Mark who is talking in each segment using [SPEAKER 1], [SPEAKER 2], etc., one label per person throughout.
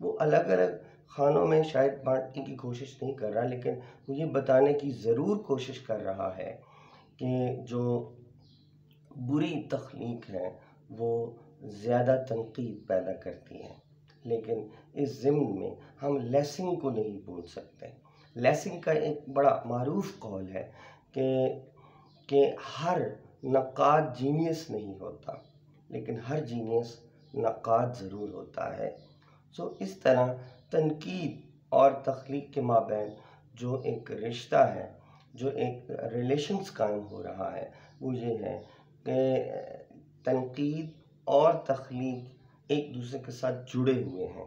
[SPEAKER 1] وہ الگ الگ خانوں میں شاید بانٹنے کی کوشش نہیں کر رہا، لیکن وہ یہ بتانے کی ضرور کوشش کر رہا ہے کہ جو بری تخلیق ہے وہ زیادہ تنقید پیدا کرتی ہے۔ لیکن اس ضمن میں ہم لیسنگ کو نہیں بھول سکتے۔ لیسنگ کا ایک بڑا معروف قول ہے کہ ہر نقاد جینیس نہیں ہوتا، لیکن ہر جینیس نقاد ضرور ہوتا ہے۔ اس طرح تنقید اور تخلیق کے مابین جو ایک رشتہ ہے، جو ایک ریلیشنز قائم ہو رہا ہے، وہ یہ ہے کہ تنقید اور تخلیق ایک دوسرے کے ساتھ جڑے ہوئے ہیں،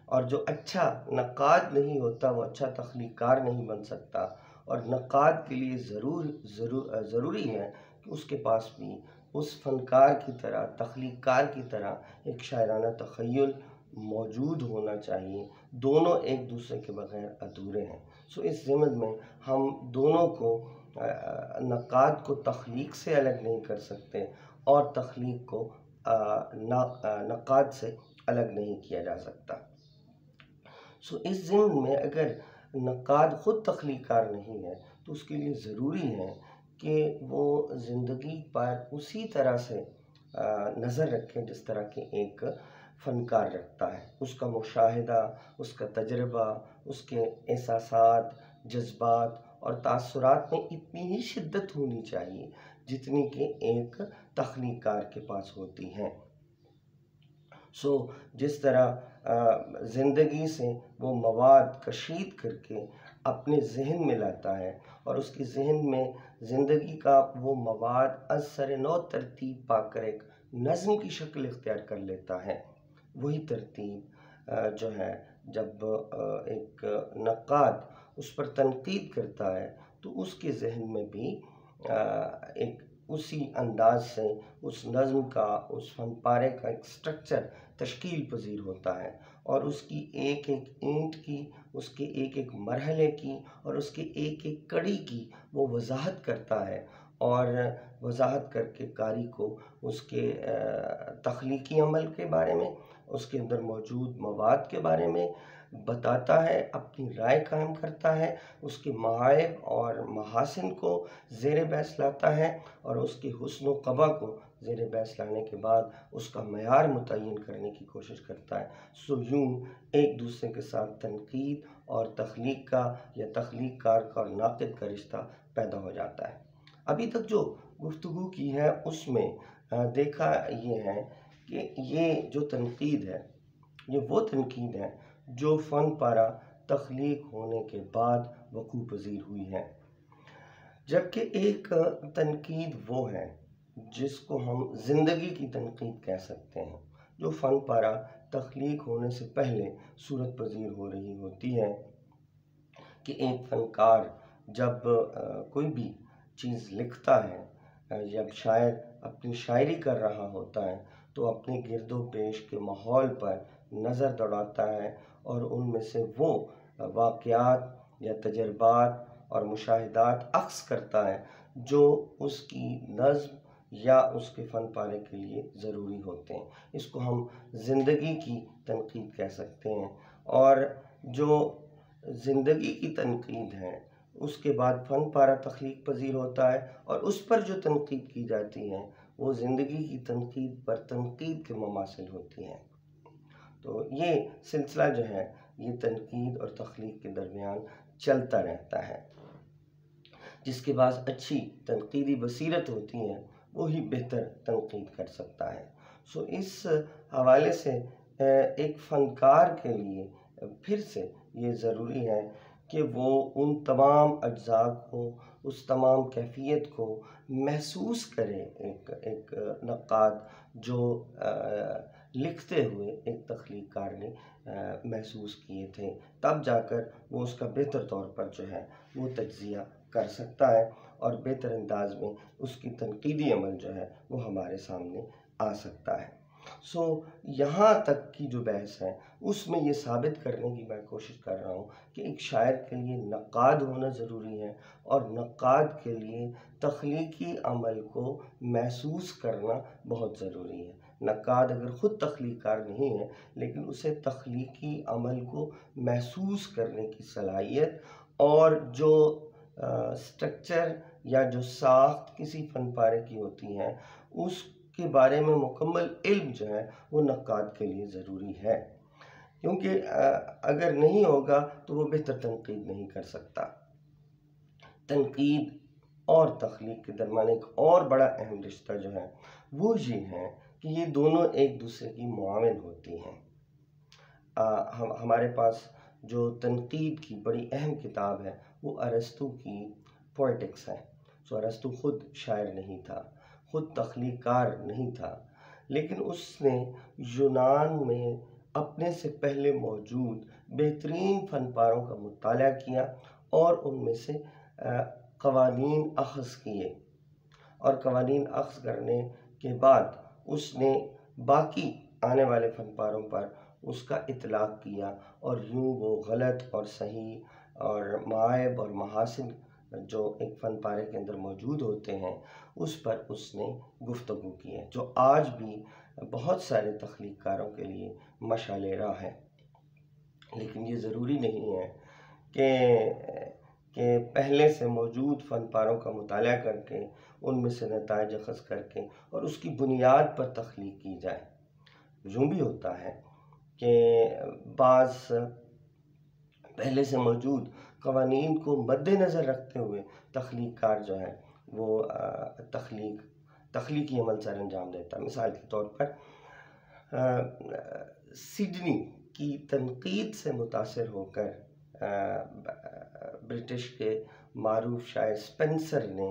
[SPEAKER 1] اور جو اچھا نقاد نہیں ہوتا وہ اچھا تخلیق کار نہیں بن سکتا، اور نقاد کے لیے ضروری ہے کہ اس کے پاس بھی اس فنکار کی طرح، تخلیق کار کی طرح ایک شاعرانہ تخیل موجود ہونا چاہیے۔ دونوں ایک دوسرے کے بغیر ادھورے ہیں۔ اس ضمن میں ہم دونوں کو، نقاد کو تخلیق سے الگ نہیں کر سکتے، اور تخلیق کو نقاد سے الگ نہیں کیا جا سکتا۔ اس ضمن میں اگر نقاد خود تخلیق کار نہیں ہے تو اس کے لیے ضروری ہے کہ وہ زندگی پر اسی طرح سے نظر رکھیں جس طرح کہ ایک فنکار رکھتا ہے۔ اس کا مشاہدہ، اس کا تجربہ، اس کے احساسات، جذبات اور تاثرات میں اتنی ہی شدت ہونی چاہیے جتنی کہ ایک تخلیق کار کے پاس ہوتی ہیں۔ جس طرح زندگی سے وہ مواد کشید کر کے اپنے ذہن میں لاتا ہے، اور اس کے ذہن میں زندگی کا وہ مواد از سر نو ترتیب پا کر ایک نظم کی شکل اختیار کر لیتا ہے، وہی ترتیب جو ہے جب ایک نقاد اس پر تنقید کرتا ہے تو اس کے ذہن میں بھی ایک اسی انداز سے اس نظم کا، اس فن پارے کا ایک سٹرکچر تشکیل پذیر ہوتا ہے، اور اس کی ایک ایک اینٹ کی، اس کے ایک ایک مرحلے کی، اور اس کے ایک ایک کڑی کی وہ وضاحت کرتا ہے، اور وضاحت کر کے قاری کو اس کے تخلیقی عمل کے بارے میں، اس کے اندر موجود مواد کے بارے میں بتاتا ہے، اپنی رائے قائم کرتا ہے، اس کے معائب اور محاسن کو زیر بحث لاتا ہے، اور اس کے حسن و قبح کو زیر بحث لانے کے بعد اس کا معیار متعین کرنے کی کوشش کرتا ہے۔ یوں ایک دوسرے کے ساتھ تنقید اور تخلیق کا، یا تخلیق کار کا اور ناقد کا رشتہ پیدا ہو جاتا ہے۔ ابھی تک جو گفتگو کی ہے اس میں دیکھا یہ ہے کہ یہ جو تنقید ہے، یہ وہ تنقید ہے جو فن پارہ تخلیق ہونے کے بعد وقوع پذیر ہوئی ہے، جبکہ ایک تنقید وہ ہے جس کو ہم زندگی کی تنقید کہہ سکتے ہیں، جو فن پارہ تخلیق ہونے سے پہلے صورت پذیر ہو رہی ہوتی ہے، کہ ایک فنکار جب کوئی بھی چیز لکھتا ہے، جب شاعر اپنی شاعری کر رہا ہوتا ہے تو اپنے گرد و پیش کے ماحول پر نظر دوڑاتا ہے، اور ان میں سے وہ واقعات یا تجربات اور مشاہدات اخذ کرتا ہے جو اس کی نظم یا اس کے فن پارے کے لیے ضروری ہوتے ہیں۔ اس کو ہم زندگی کی تنقید کہہ سکتے ہیں، اور جو زندگی کی تنقید ہے اس کے بعد فن پارہ تخلیق پذیر ہوتا ہے، اور اس پر جو تنقید کی جاتی ہے وہ زندگی کی تنقید پر تنقید کے مماثل ہوتی ہیں۔ تو یہ سلسلہ جو ہے یہ تنقید اور تخلیق کے درمیان چلتا رہتا ہے۔ جس کے پاس اچھی تنقیدی بصیرت ہوتی ہے وہی بہتر تنقید کر سکتا ہے۔ اس حوالے سے ایک فنکار کے لیے پھر سے یہ ضروری ہے کہ وہ ان تمام اجزاء کو، اس تمام کیفیت کو محسوس کرے، ایک نقاد جو لکھتے ہوئے ایک تخلیق کار نے محسوس کیے تھے، تب جا کر وہ اس کا بہتر طور پر جو ہے وہ تجزیہ کر سکتا ہے، اور بہتر انداز میں اس کی تنقیدی عمل جو ہے وہ ہمارے سامنے آ سکتا ہے۔ یہاں تک کی جو بحث ہے اس میں یہ ثابت کرنے کی میں کوشش کر رہا ہوں کہ ایک شاعر کے لیے نقاد ہونا ضروری ہے، اور نقاد کے لیے تخلیقی عمل کو محسوس کرنا بہت ضروری ہے۔ نقاد اگر خود تخلیق کار نہیں ہے لیکن اسے تخلیقی عمل کو محسوس کرنے کی صلاحیت اور جو سٹرکچر یا جو ساخت کسی فن پارے کی ہوتی ہیں اس کے بارے میں مکمل علم جو ہے وہ نقاد کے لیے ضروری ہے، کیونکہ اگر نہیں ہوگا تو وہ بہتر تنقید نہیں کر سکتا۔ تنقید اور تخلیق کے درمیان ایک اور بڑا اہم رشتہ جو ہے وہ یہ ہے کہ یہ دونوں ایک دوسرے کی معاون ہوتی ہیں۔ ہمارے پاس جو تنقید کی بڑی اہم کتاب ہے وہ ارسطو کی پوئٹکس ہے۔ ارسطو خود شاعر نہیں تھا، خود تخلیق کار نہیں تھا، لیکن اس نے یونان میں اپنے سے پہلے موجود بہترین فن پاروں کا مطالعہ کیا اور ان میں سے قوانین اخذ کیے، اور قوانین اخذ کرنے کے بعد اس نے باقی آنے والے فن پاروں پر اس کا اطلاق کیا، اور یوں وہ غلط اور صحیح اور معائب اور محاسن جو ایک فن پارے کے اندر موجود ہوتے ہیں اس پر اس نے گفتگو کی ہے، جو آج بھی بہت سارے تخلیق کاروں کے لیے مشعل راہ ہے۔ لیکن یہ ضروری نہیں ہے کہ پہلے سے موجود فن پاروں کا مطالعہ کر کے ان میں سے نتائج اخذ کر کے اور اس کی بنیاد پر تخلیق کی جائے۔ یوں بھی ہوتا ہے کہ بعض پہلے سے موجود قوانین کو مد نظر رکھتے ہوئے تخلیق کار جو ہے وہ تخلیقی عمل سر انجام دیتا ہے۔ مثال کے طور پر سڈنی کی تنقید سے متاثر ہو کر برٹش کے معروف شاعر اسپینسر نے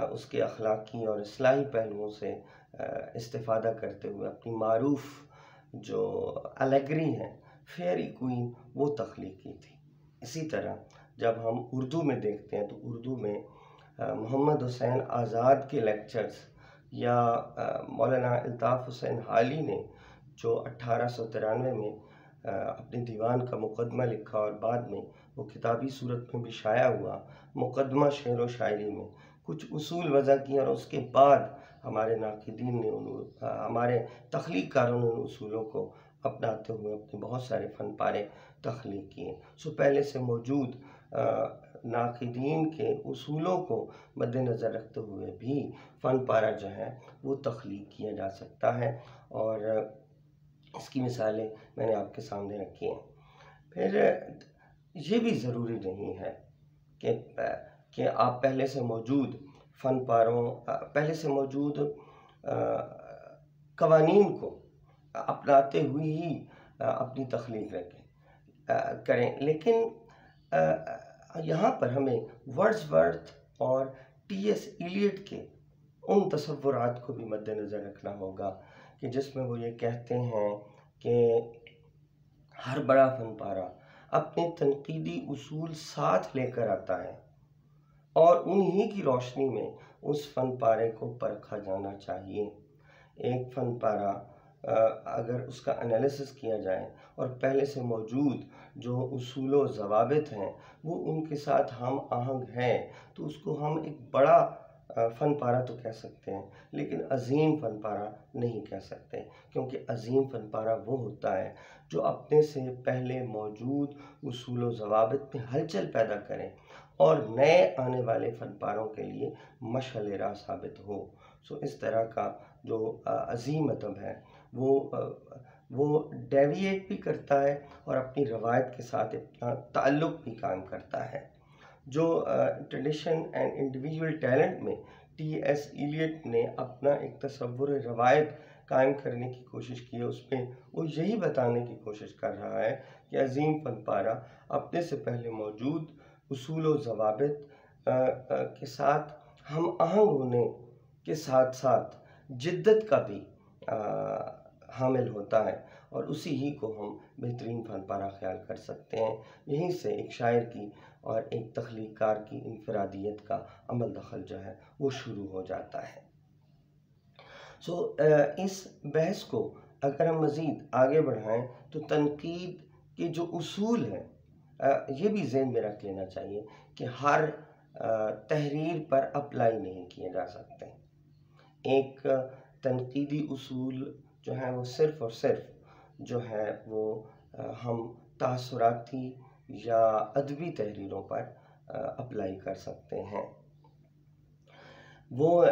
[SPEAKER 1] اس کے اخلاقی اور اصلاحی پہلوؤں سے استفادہ کرتے ہوئے اپنی معروف جو الیگری ہے فیئری کوئین وہ تخلیق کی تھی۔ اسی طرح جب ہم اردو میں دیکھتے ہیں تو اردو میں محمد حسین آزاد کے لیکچرز یا مولانا الطاف حسین حالی نے جو 1893 میں اپنے دیوان کا مقدمہ لکھا اور بعد میں وہ کتابی صورت میں بھی شائع ہوا، مقدمہ شعر و شاعری میں کچھ اصول وضع کیے، اور اس کے بعد ہمارے ناقدین نے ہمارے تخلیق کاروں نے ان اصولوں کو اپناتے ہوئے اپنے بہت سارے فن پارے تخلیق کیے۔ پہلے سے موجود ناقدین کے اصولوں کو مد نظر رکھتے ہوئے بھی فن پارہ جو ہے وہ تخلیق کیا جا سکتا ہے، اور اس کی مثالیں میں نے آپ کے سامنے رکھی ہیں۔ پھر یہ بھی ضروری نہیں ہے کہ آپ پہلے سے موجود فن پاروں پہلے سے موجود قوانین کو اپناتے ہوئے ہی اپنی تخلیق کریں، لیکن یہاں پر ہمیں ورڈزورتھ اور ٹی ایس ایلیٹ کے ان تصورات کو بھی مد نظر رکھنا ہوگا کہ جس میں وہ یہ کہتے ہیں کہ ہر بڑا فن پارہ اپنے تنقیدی اصول ساتھ لے کر آتا ہے، اور انہی کی روشنی میں اس فن پارے کو پرکھا جانا چاہیے۔ ایک فن پارہ اگر اس کا انالیسس کیا جائے اور پہلے سے موجود جو اصول و ضوابط ہیں وہ ان کے ساتھ ہم آہنگ ہیں تو اس کو ہم ایک بڑا فن پارہ تو کہہ سکتے ہیں، لیکن عظیم فن پارہ نہیں کہہ سکتے، کیونکہ عظیم فن پارہ وہ ہوتا ہے جو اپنے سے پہلے موجود اصول و ضوابط میں ہلچل پیدا کریں اور نئے آنے والے فن پاروں کے لیے مشعل راہ ثابت ہو۔ اس طرح کا جو عظیم ادب ہے وہ ڈیویٹ بھی کرتا ہے اور اپنی روایت کے ساتھ اپنا تعلق بھی قائم کرتا ہے۔ جو ٹریڈیشن اینڈ انڈیویجول ٹیلنٹ میں ٹی ایس ایلیٹ نے اپنا ایک تصور روایت قائم کرنے کی کوشش کی ہے، اس میں وہ یہی بتانے کی کوشش کر رہا ہے کہ عظیم فن پارہ اپنے سے پہلے موجود اصول و ضوابط کے ساتھ ہم آہنگ ہونے کے ساتھ ساتھ جدت کا بھی حامل ہوتا ہے، اور اسی ہی کو ہم بہترین فن پارہ خیال کر سکتے ہیں۔ یہیں سے ایک شاعر کی اور ایک تخلیق کار کی انفرادیت کا عمل دخل جو ہے وہ شروع ہو جاتا ہے۔ اس بحث کو اگر ہم مزید آگے بڑھائیں تو تنقید کے جو اصول ہیں یہ بھی ذہن میں رکھ لینا چاہیے کہ ہر تحریر پر اپلائی نہیں کیے جا سکتے۔ ایک تنقیدی اصول جو ہیں وہ صرف اور صرف جو ہے وہ ہم تاثراتی یا ادبی تحریروں پر اپلائی کر سکتے ہیں۔ وہ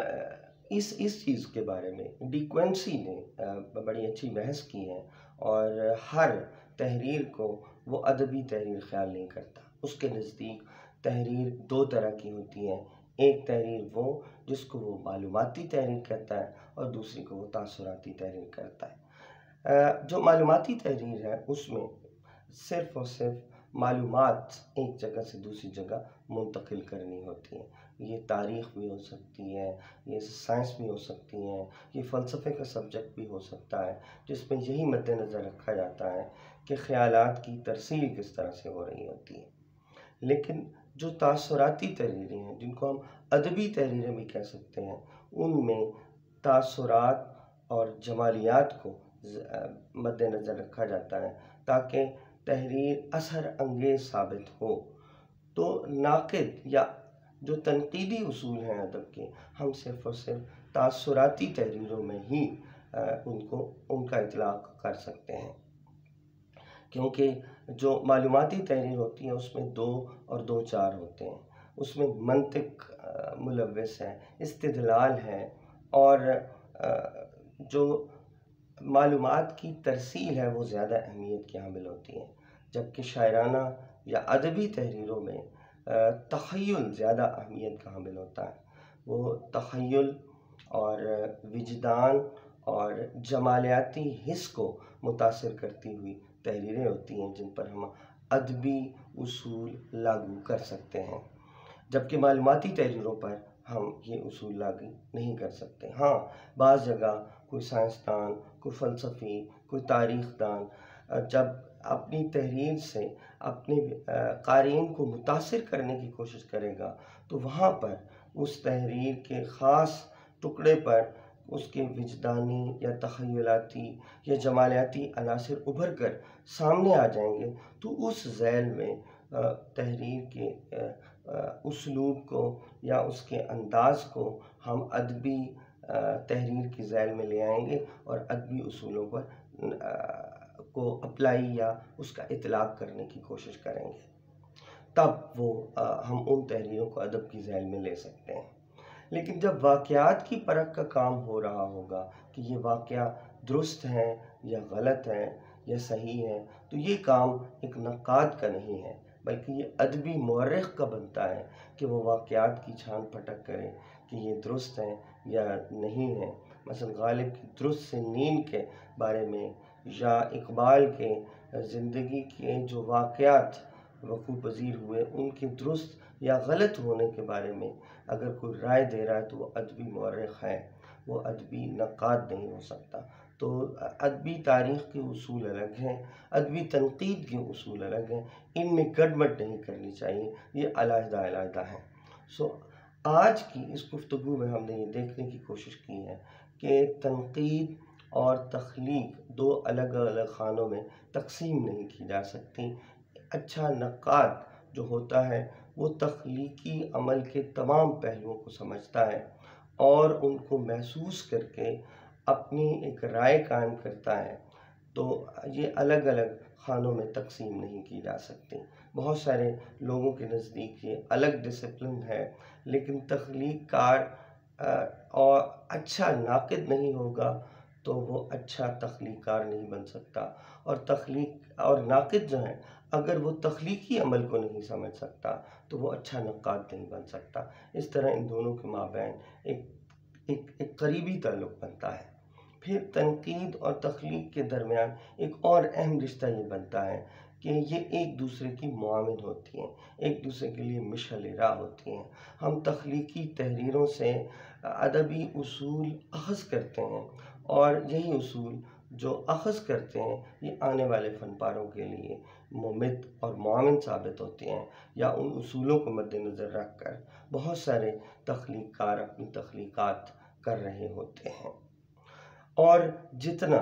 [SPEAKER 1] اس چیز کے بارے میں ڈی کوئنسی نے بڑی اچھی بحث کی ہے، اور ہر تحریر کو وہ ادبی تحریر خیال نہیں کرتا۔ اس کے نزدیک تحریر دو طرح کی ہوتی ہے، ایک تحریر وہ جس کو وہ معلوماتی تحریر کہتا ہے، اور دوسری کو وہ تاثراتی تحریر کرتا ہے۔ جو معلوماتی تحریر ہے اس میں صرف اور صرف معلومات ایک جگہ سے دوسری جگہ منتقل کرنی ہوتی ہیں۔ یہ تاریخ بھی ہو سکتی ہے، یہ سائنس بھی ہو سکتی ہیں، یہ فلسفے کا سبجیکٹ بھی ہو سکتا ہے، جس میں یہی مد نظر رکھا جاتا ہے کہ خیالات کی ترسیل کس طرح سے ہو رہی ہوتی ہے۔ لیکن جو تاثراتی تحریریں ہیں، جن کو ہم ادبی تحریریں بھی کہہ سکتے ہیں، ان میں تاثرات اور جمالیات کو مد نظر رکھا جاتا ہے تاکہ تحریر اثر انگیز ثابت ہو۔ تو ناقد یا جو تنقیدی اصول ہیں ادب کے، ہم صرف اور صرف تاثراتی تحریروں میں ہی ان کا اطلاق کر سکتے ہیں، کیونکہ جو معلوماتی تحریر ہوتی ہے اس میں 2 اور 2 4 ہوتے ہیں، اس میں منطق ملوث ہے، استدلال ہے، اور جو معلومات کی ترسیل ہے وہ زیادہ اہمیت کی حامل ہوتی ہے، جبکہ شاعرانہ یا ادبی تحریروں میں تخیل زیادہ اہمیت کا حامل ہوتا ہے۔ وہ تخیل اور وجدان اور جمالیاتی حس کو متاثر کرتی ہوئی تحریریں ہوتی ہیں جن پر ہم ادبی اصول لاگو کر سکتے ہیں، جبکہ معلوماتی تحریروں پر ہم یہ اصول لاگو نہیں کر سکتے۔ ہاں، بعض جگہ کوئی سائنسدان، کوئی فلسفی، کوئی تاریخ دان جب اپنی تحریر سے اپنے قارئین کو متاثر کرنے کی کوشش کرے گا تو وہاں پر اس تحریر کے خاص ٹکڑے پر اس کے وجدانی یا تخیلاتی یا جمالیاتی عناصر ابھر کر سامنے آ جائیں گے، تو اس ذیل میں تحریر کے اسلوب کو یا اس کے انداز کو ہم ادبی تحریر کی ذیل میں لے آئیں گے، اور ادبی اصولوں پر کو اپلائی یا اس کا اطلاق کرنے کی کوشش کریں گے، تب وہ ہم ان تحریروں کو ادب کی ذیل میں لے سکتے ہیں۔ لیکن جب واقعات کی پرکھ کا کام ہو رہا ہوگا کہ یہ واقعہ درست ہے یا غلط ہے یا صحیح ہے، تو یہ کام ایک نقاد کا نہیں ہے، بلکہ یہ ادبی مورخ کا بنتا ہے کہ وہ واقعات کی چھان پھٹک کرے کہ یہ درست ہیں یا نہیں ہیں۔ مثلا غالب کی درست سے نیند کے بارے میں یا اقبال کے زندگی کے جو واقعات وقوع پذیر ہوئے ان کے درست یا غلط ہونے کے بارے میں اگر کوئی رائے دے رہا ہے تو وہ ادبی مورخ ہے، وہ ادبی نقاد نہیں ہو سکتا۔ تو ادبی تاریخ کے اصول الگ ہیں، ادبی تنقید کے اصول الگ ہیں، ان میں گڑبڑ نہیں کرنی چاہیے، یہ علیحدہ علیحدہ ہیں۔ آج کی اس گفتگو میں ہم نے یہ دیکھنے کی کوشش کی ہے کہ تنقید اور تخلیق 2 الگ الگ خانوں میں تقسیم نہیں کی جا سکتی۔ اچھا نقاد جو ہوتا ہے وہ تخلیقی عمل کے تمام پہلوؤں کو سمجھتا ہے اور ان کو محسوس کر کے اپنی ایک رائے قائم کرتا ہے، تو یہ الگ الگ خانوں میں تقسیم نہیں کی جا سکتی۔ بہت سارے لوگوں کے نزدیک یہ الگ ڈسپلن ہے، لیکن تخلیق کار اور اچھا ناقد نہیں ہوگا تو وہ اچھا تخلیق کار نہیں بن سکتا، اور ناقد جو ہے اگر وہ تخلیقی عمل کو نہیں سمجھ سکتا تو وہ اچھا نقاد نہیں بن سکتا۔ اس طرح ان دونوں کے مابین ایک قریبی تعلق بنتا ہے۔ پھر تنقید اور تخلیق کے درمیان ایک اور اہم رشتہ یہ بنتا ہے کہ یہ ایک دوسرے کی معاون ہوتی ہیں، ایک دوسرے کے لیے مشعل راہ ہوتی ہیں۔ ہم تخلیقی تحریروں سے ادبی اصول اخذ کرتے ہیں، اور یہی اصول جو اخذ کرتے ہیں یہ آنے والے فن پاروں کے لیے ممد اور معاون ثابت ہوتے ہیں، یا ان اصولوں کو مد نظر رکھ کر بہت سارے تخلیق کار اپنی تخلیقات کر رہے ہوتے ہیں۔ اور جتنا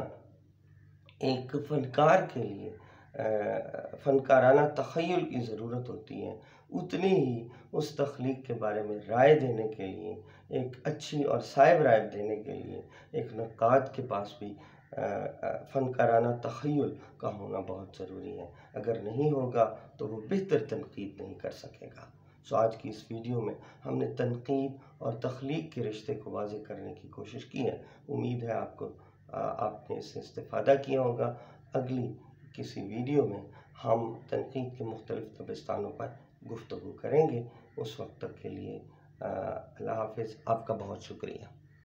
[SPEAKER 1] ایک فنکار کے لیے فنکارانہ تخیل کی ضرورت ہوتی ہے، اتنی ہی اس تخلیق کے بارے میں رائے دینے کے لیے، ایک اچھی اور صائب رائے دینے کے لیے ایک نقاد کے پاس بھی فنکارانہ تخیل کا ہونا بہت ضروری ہے۔ اگر نہیں ہوگا تو وہ بہتر تنقید نہیں کر سکے گا۔ آج کی اس ویڈیو میں ہم نے تنقید اور تخلیق کے رشتے کو واضح کرنے کی کوشش کی ہے۔ امید ہے آپ نے اس سے استفادہ کیا ہوگا۔ اگلی کسی ویڈیو میں ہم تنقید کے مختلف دبستانوں پر گفتگو کریں گے۔ اس وقت تک کے لیے اللہ حافظ۔ آپ کا بہت شکریہ۔